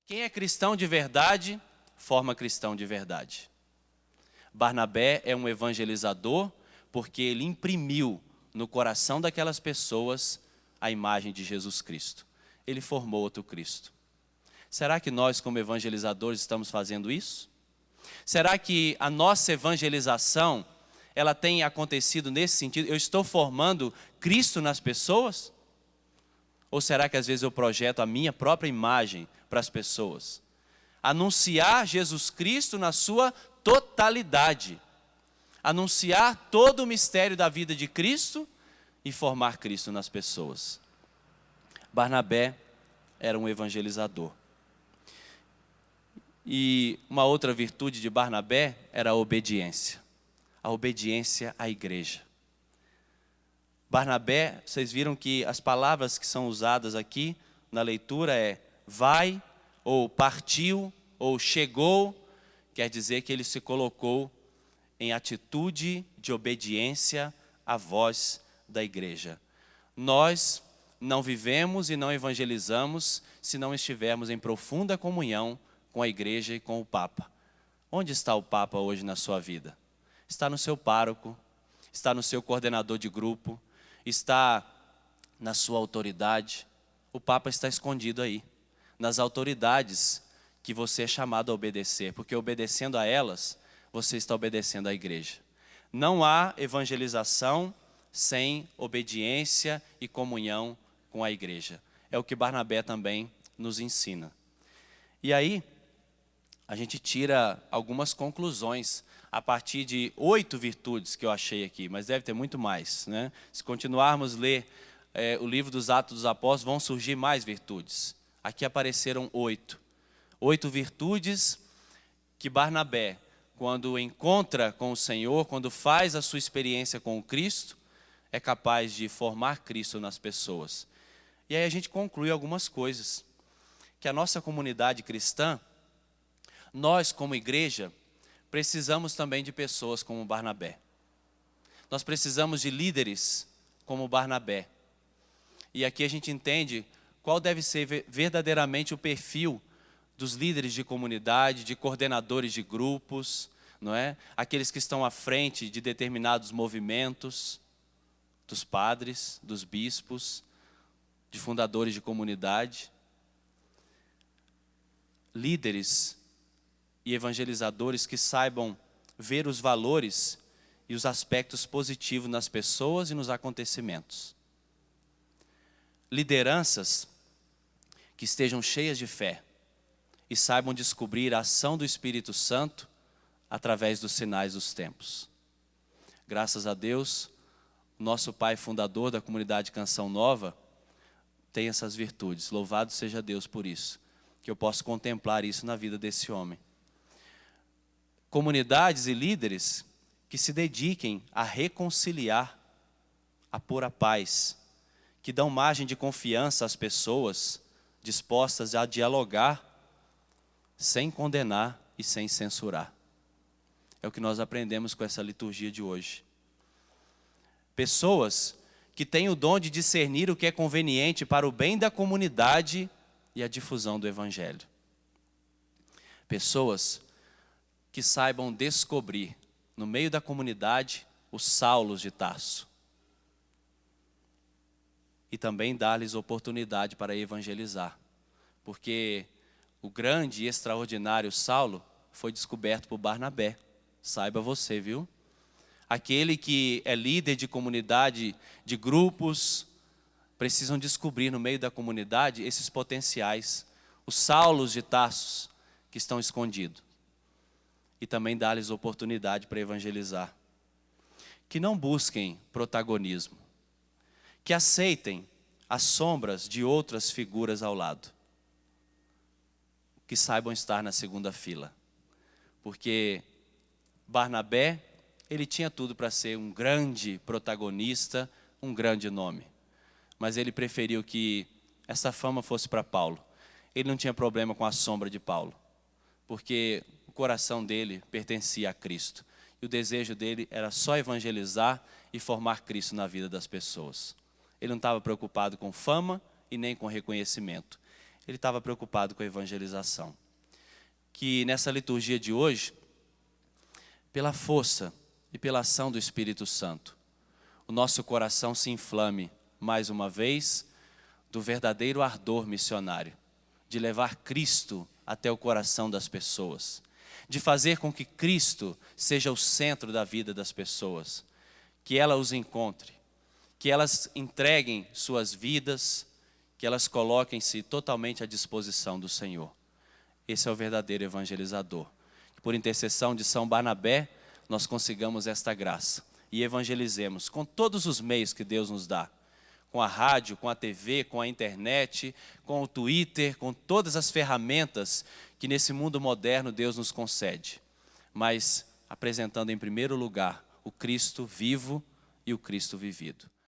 Quem é cristão de verdade, forma cristão de verdade. Barnabé é um evangelizador porque ele imprimiu no coração daquelas pessoas a imagem de Jesus Cristo. Ele formou outro Cristo. Será que nós, como evangelizadores, estamos fazendo isso? Será que a nossa evangelização, ela tem acontecido nesse sentido? Eu estou formando Cristo nas pessoas? Ou será que às vezes eu projeto a minha própria imagem para as pessoas? Anunciar Jesus Cristo na sua totalidade. Anunciar todo o mistério da vida de Cristo e formar Cristo nas pessoas. Barnabé era um evangelizador. E uma outra virtude de Barnabé era a obediência. A obediência à igreja. Barnabé, vocês viram que as palavras que são usadas aqui na leitura é vai, ou partiu, ou chegou. Quer dizer que ele se colocou em atitude de obediência à voz da igreja. Nós não vivemos e não evangelizamos se não estivermos em profunda comunhão com a igreja e com o Papa. Onde está o Papa hoje na sua vida? Está no seu pároco, está no seu coordenador de grupo, está na sua autoridade. O Papa está escondido aí, nas autoridades que você é chamado a obedecer, porque obedecendo a elas, você está obedecendo à igreja. Não há evangelização sem obediência e comunhão com a igreja. É o que Barnabé também nos ensina. E aí, a gente tira algumas conclusões a partir de 8 virtudes que eu achei aqui, mas deve ter muito mais, né? Se continuarmos a ler o livro dos Atos dos Apóstolos, vão surgir mais virtudes. Aqui apareceram 8. 8 virtudes que Barnabé, quando encontra com o Senhor, quando faz a sua experiência com o Cristo, é capaz de formar Cristo nas pessoas. E aí a gente conclui algumas coisas. Que a nossa comunidade cristã, nós como igreja, precisamos também de pessoas como Barnabé. Nós precisamos de líderes como Barnabé. E aqui a gente entende qual deve ser verdadeiramente o perfil dos líderes de comunidade, de coordenadores de grupos, não é? Aqueles que estão à frente de determinados movimentos, dos padres, dos bispos, de fundadores de comunidade. Líderes e evangelizadores que saibam ver os valores e os aspectos positivos nas pessoas e nos acontecimentos. Lideranças que estejam cheias de fé e saibam descobrir a ação do Espírito Santo através dos sinais dos tempos. Graças a Deus, nosso pai fundador da comunidade Canção Nova tem essas virtudes. Louvado seja Deus por isso, que eu posso contemplar isso na vida desse homem. Comunidades e líderes que se dediquem a reconciliar, a pôr a paz, que dão margem de confiança às pessoas dispostas a dialogar sem condenar e sem censurar. É o que nós aprendemos com essa liturgia de hoje. Pessoas que têm o dom de discernir o que é conveniente para o bem da comunidade e a difusão do Evangelho. Pessoas que saibam descobrir no meio da comunidade os Saulos de Tarso. E também dar-lhes oportunidade para evangelizar. Porque o grande e extraordinário Saulo foi descoberto por Barnabé. Saiba você, viu? Aquele que é líder de comunidade, de grupos, precisam descobrir no meio da comunidade esses potenciais, os Saulos de Tarso que estão escondidos. E também dar-lhes oportunidade para evangelizar. Que não busquem protagonismo. Que aceitem as sombras de outras figuras ao lado. Que saibam estar na segunda fila. Porque Barnabé, ele tinha tudo para ser um grande protagonista, um grande nome. Mas ele preferiu que essa fama fosse para Paulo. Ele não tinha problema com a sombra de Paulo. Porque o coração dele pertencia a Cristo. E o desejo dele era só evangelizar e formar Cristo na vida das pessoas. Ele não estava preocupado com fama e nem com reconhecimento. Ele estava preocupado com a evangelização. Que nessa liturgia de hoje, pela força e pela ação do Espírito Santo, o nosso coração se inflame, mais uma vez, do verdadeiro ardor missionário, de levar Cristo até o coração das pessoas, de fazer com que Cristo seja o centro da vida das pessoas, que ela os encontre, que elas entreguem suas vidas, que elas coloquem-se totalmente à disposição do Senhor. Esse é o verdadeiro evangelizador. Que por intercessão de São Barnabé, nós consigamos esta graça e evangelizemos com todos os meios que Deus nos dá. Com a rádio, com a TV, com a internet, com o Twitter, com todas as ferramentas que nesse mundo moderno Deus nos concede. Mas apresentando em primeiro lugar o Cristo vivo e o Cristo vivido.